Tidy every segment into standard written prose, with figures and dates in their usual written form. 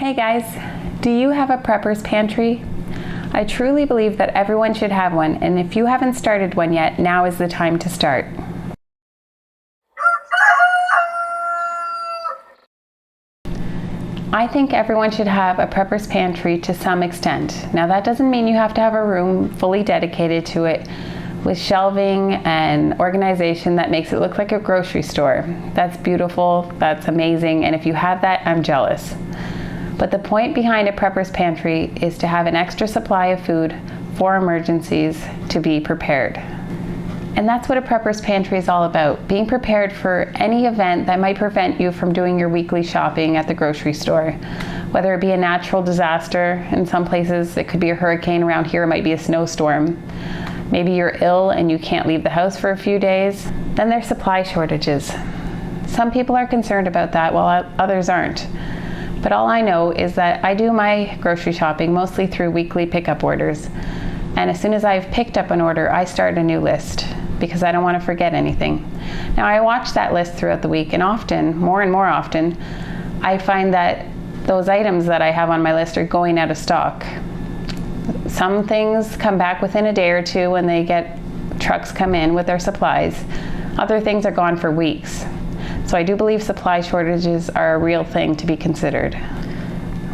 Hey guys, do you have a prepper's pantry? I truly believe that everyone should have one, and if you haven't started one yet, now is the time to start. I think everyone should have a prepper's pantry to some extent. Now that doesn't mean you have to have a room fully dedicated to it with shelving and organization that makes it look like a grocery store. That's beautiful, that's amazing, and if you have that, I'm jealous. But the point behind a prepper's pantry is to have an extra supply of food for emergencies, to be prepared. And that's what a prepper's pantry is all about, being prepared for any event that might prevent you from doing your weekly shopping at the grocery store. Whether it be a natural disaster, in some places it could be a hurricane, around here it might be a snowstorm. Maybe you're ill and you can't leave the house for a few days. Then there's supply shortages. Some people are concerned about that while others aren't. But all I know is that I do my grocery shopping mostly through weekly pickup orders. And as soon as I've picked up an order, I start a new list because I don't want to forget anything. Now I watch that list throughout the week, and often, more and more often, I find that those items that I have on my list are going out of stock. Some things come back within a day or two when trucks come in with their supplies. Other things are gone for weeks. So I do believe supply shortages are a real thing to be considered.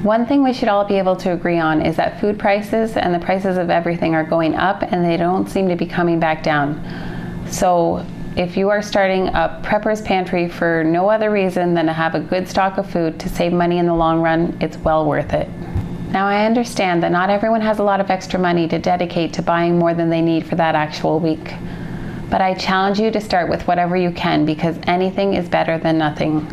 One thing we should all be able to agree on is that food prices and the prices of everything are going up, and they don't seem to be coming back down. So if you are starting a prepper's pantry for no other reason than to have a good stock of food to save money in the long run, it's well worth it. Now I understand that not everyone has a lot of extra money to dedicate to buying more than they need for that actual week. But I challenge you to start with whatever you can, because anything is better than nothing.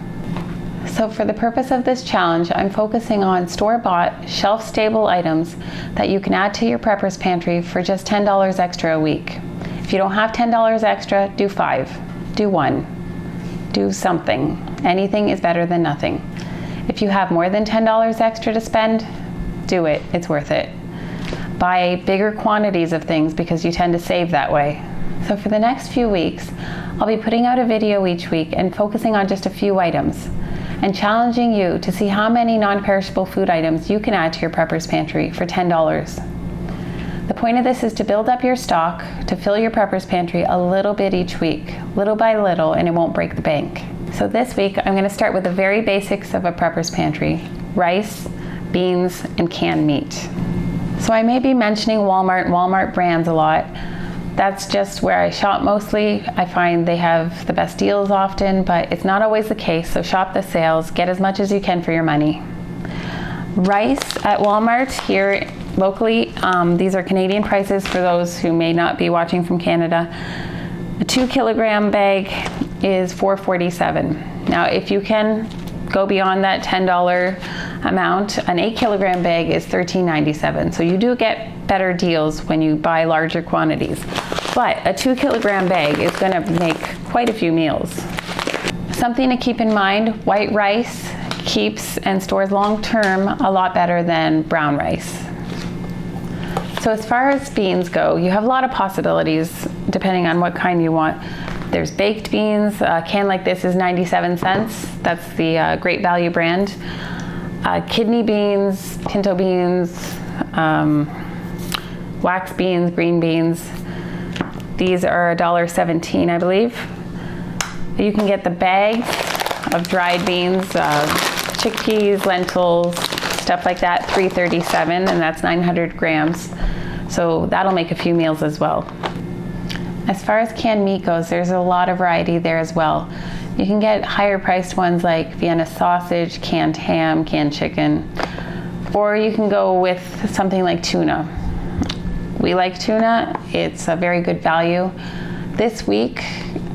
So for the purpose of this challenge, I'm focusing on store-bought, shelf-stable items that you can add to your prepper's pantry for just $10 extra a week. If you don't have $10 extra, do 5, do 1, do something. Anything is better than nothing. If you have more than $10 extra to spend, do it, it's worth it. Buy bigger quantities of things because you tend to save that way. So for the next few weeks, I'll be putting out a video each week and focusing on just a few items and challenging you to see how many non-perishable food items you can add to your prepper's pantry for $10. The point of this is to build up your stock, to fill your prepper's pantry a little bit each week, little by little, and it won't break the bank. So this week, I'm going to start with the very basics of a prepper's pantry: rice, beans, and canned meat. So I may be mentioning Walmart brands a lot. That's just where I shop mostly. I find they have the best deals often, but it's not always the case, so shop the sales, get as much as you can for your money. Rice at Walmart here locally, these are Canadian prices for those who may not be watching from Canada. A 2 kilogram bag is $4.47. Now if you can go beyond that $10 amount, an 8 kilogram bag is $13.97. So you do get better deals when you buy larger quantities. But a 2 kilogram bag is going to make quite a few meals. Something to keep in mind: white rice keeps and stores long term a lot better than brown rice. So as far as beans go, you have a lot of possibilities depending on what kind you want. There's baked beans. A can like this is 97 cents. That's the Great Value brand. Kidney beans, pinto beans, wax beans, green beans. These are $1.17, I believe. You can get the bags of dried beans, chickpeas, lentils, stuff like that, $3.37, and that's 900 grams. So that'll make a few meals as well. As far as canned meat goes, there's a lot of variety there as well. You can get higher priced ones like Vienna sausage, canned ham, canned chicken, or you can go with something like tuna. We like tuna, it's a very good value. This week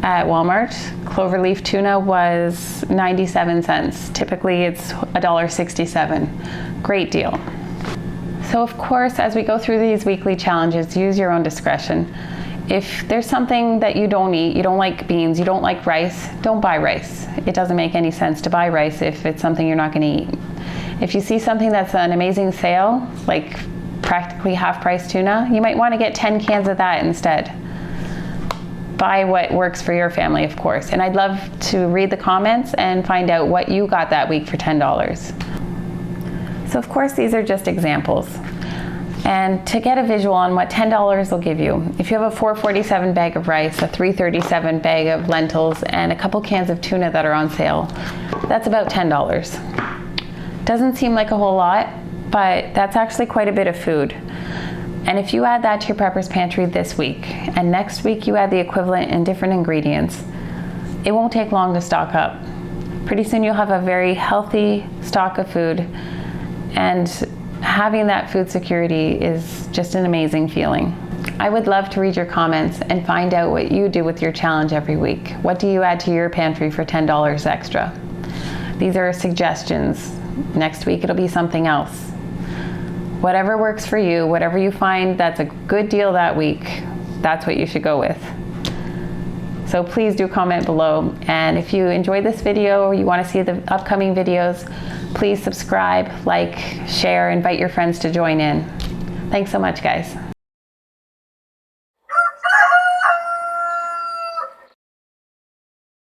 at Walmart, cloverleaf tuna was 97 cents. Typically it's $1.67. Great deal. So of course, as we go through these weekly challenges, use your own discretion. If there's something that you don't eat, you don't like beans, you don't like rice, don't buy rice. It doesn't make any sense to buy rice if it's something you're not going to eat. If you see something that's an amazing sale, like practically half-price tuna, you might want to get 10 cans of that instead. Buy what works for your family, of course. And I'd love to read the comments and find out what you got that week for $10. So of course these are just examples. And to get a visual on what $10 will give you, if you have a $4.47 bag of rice, a $3.37 bag of lentils, and a couple cans of tuna that are on sale, that's about $10. Doesn't seem like a whole lot, but that's actually quite a bit of food. And if you add that to your prepper's pantry this week, and next week you add the equivalent in different ingredients, it won't take long to stock up. Pretty soon you'll have a very healthy stock of food, and having that food security is just an amazing feeling. I would love to read your comments and find out what you do with your challenge every week. What do you add to your pantry for $10 extra? These are suggestions. Next week it'll be something else. Whatever works for you, whatever you find that's a good deal that week, that's what you should go with. So please do comment below. And if you enjoyed this video or you want to see the upcoming videos, please subscribe, like, share, invite your friends to join in. Thanks so much, guys.